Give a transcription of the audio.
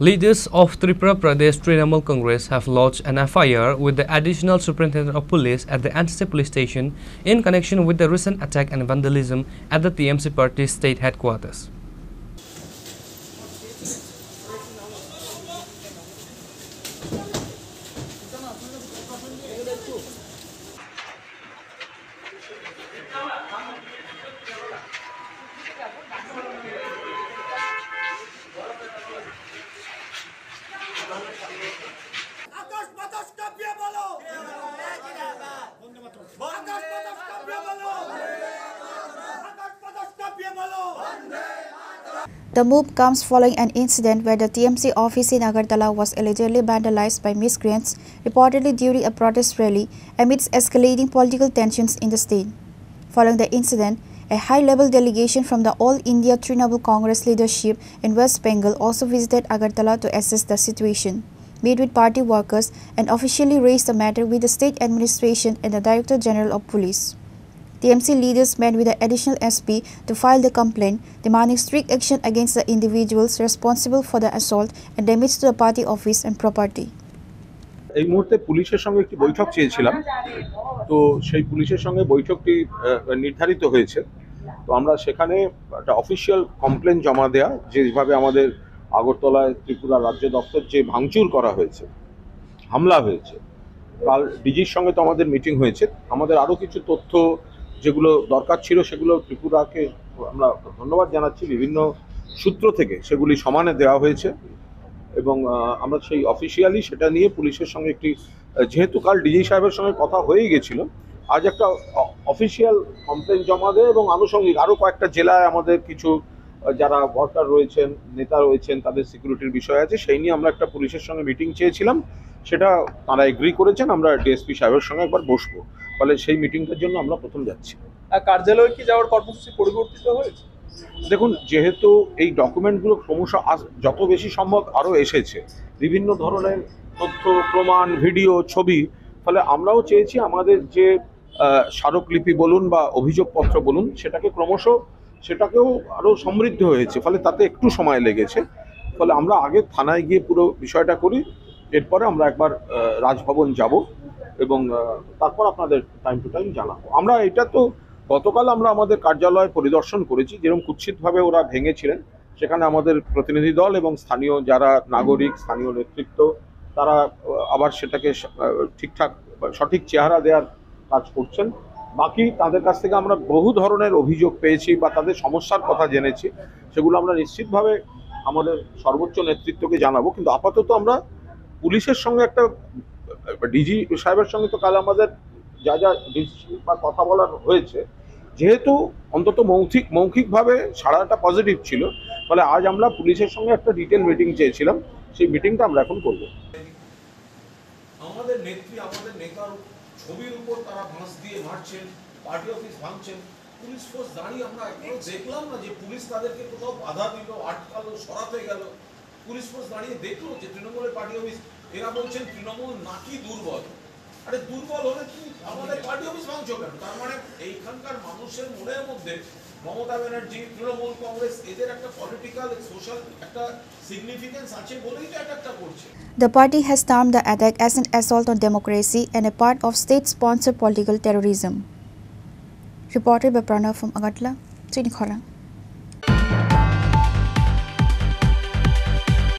Leaders of Tripura Pradesh Trinamool Congress have lodged an FIR with the Additional Superintendent of Police at the NCC Police Station in connection with the recent attack and vandalism at the TMC Party state headquarters. The move comes following an incident where the TMC office in Agartala was allegedly vandalized by miscreants, reportedly during a protest rally amidst escalating political tensions in the state. Following the incident, a high-level delegation from the All India Trinamool Congress leadership in West Bengal also visited Agartala to assess the situation, meet with party workers, and officially raise the matter with the state administration and the Director General of Police. TMC leaders met with the additional SP to file the complaint, demanding strict action against the individuals responsible for the assault and damage to the party office and property. এই মুহূর্তে পুলিশের সঙ্গে একটি বৈঠক চেয়েছিলাম, তো সেই পুলিশের সঙ্গে বৈঠকটি নির্ধারিত হয়েছে। তো আমরা সেখানে একটা অফিসিয়াল কমপ্লেন জমা দেয়া, যেভাবে আমাদের আগরতলায় ত্রিপুরা রাজ্য দপ্তর যে ভাঙচুর করা হয়েছে, হামলা হয়েছে, কাল ডিজির সঙ্গে তো আমাদের মিটিং হয়েছে। আমাদের আরও কিছু তথ্য যেগুলো দরকার ছিল সেগুলো ত্রিপুরাকে আমরা ধন্যবাদ জানাচ্ছি, বিভিন্ন সূত্র থেকে সেগুলি সমানে দেওয়া হয়েছে এবং আমরা সেই অফিসিয়ালি সেটা নিয়ে পুলিশের সঙ্গে একটি, যেহেতু কাল ডিজি সাহেবের সঙ্গে কথা হয়েই গেছিল, আজ একটা অফিসিয়াল কমপ্লেন জমা দেয় এবং আনুষঙ্গিক আরও কয়েকটা জেলায় আমাদের কিছু যারা ওয়ার্কার রয়েছেন, নেতা রয়েছেন, তাদের সিকিউরিটির বিষয় আছে, সেই নিয়ে আমরা একটা পুলিশের সঙ্গে মিটিং চেয়েছিলাম। সেটা তারা এগ্রি করেছেন, আমরা ডিএসপি সাহেবের সঙ্গে একবার বসবো, ফলে সেই মিটিংটার জন্য আমরা প্রথম যাচ্ছি। কার্যালয়ে কি যাওয়ার কর্মসূচি পরিবর্তিত হয়েছে? দেখুন, যেহেতু এই ডকুমেন্টগুলো ক্রমশ যত বেশি সম্ভব আরও এসেছে, বিভিন্ন ধরনের তথ্য প্রমাণ, ভিডিও, ছবি, ফলে আমরাও চেয়েছি আমাদের যে স্মারকলিপি বলুন বা অভিযোগপত্র বলুন, সেটাকেও আরও সমৃদ্ধ হয়েছে, ফলে তাতে একটু সময় লেগেছে। ফলে আমরা আগে থানায় গিয়ে পুরো বিষয়টা করি, এরপরে আমরা একবার রাজভবন যাব এবং তারপর আপনাদের টাইম টু টাইম জানাবো। আমরা এটা তো গতকাল আমরা আমাদের কার্যালয় পরিদর্শন করেছি, যেরকম কুৎসিতভাবে ওরা ভেঙেছিলেন, সেখানে আমাদের প্রতিনিধি দল এবং স্থানীয় যারা নাগরিক, স্থানীয় নেতৃত্ব, তারা আবার সেটাকে ঠিকঠাক সঠিক চেহারা দেওয়ার কাজ করছেন। বাকি তাদের কাছ থেকে আমরা বহু ধরনের অভিযোগ পেয়েছি বা তাদের সমস্যার কথা জেনেছি, সেগুলো আমরা নিশ্চিতভাবে আমাদের সর্বোচ্চ নেতৃত্বকে জানাবো। কিন্তু আপাতত আমরা পুলিশের সঙ্গে একটা, ডিজি সাহেবের সঙ্গে তো কাল আমাদের যা বা কথা বলার হয়েছে, যেহেতু অন্তত মৌখিকভাবে সাড়াটা পজিটিভ ছিল, ফলে আজ আমরা পুলিশের সঙ্গে একটা ডিটেল মিটিং চেয়েছিলাম, সেই মিটিংটা আমরা এখন করব। আমাদের নেত্রী, আমাদের নেতার ছবির উপর তারা বাঁশ দিয়ে মারছেন, পার্টি অফিস ভাঙছেন, পুলিশ ফোর্স দাঁড়িয়ে আমরা একবারও দেখলাম না যে পুলিশ তাদেরকে কোথাও বাধা দিল, আটকালো, সরাতে গেল। পুলিশ ফোর্স দাঁড়িয়ে দেখলো যে তৃণমূলের পার্টি অফিস, এরা বলছেন তৃণমূল নাকি দুর্বল। আরে দুর্বল হলে তুমি আমাদের পার্টি অফিস ভাঙছো কেন? তার মানে এইখানকার মানুষের মনের মধ্যে মমতা ব্যানার্জি, তৃণমূল কংগ্রেস, এদের একটা পলিটিক্যাল, সোশ্যাল একটা সিগনিফিকেন্স আছে বলেই তো একটা করছে। The party has termed the attack as an assault on democracy and a part of state-sponsored political terrorism. Reported by Pranav from Agartala, Chinikhara.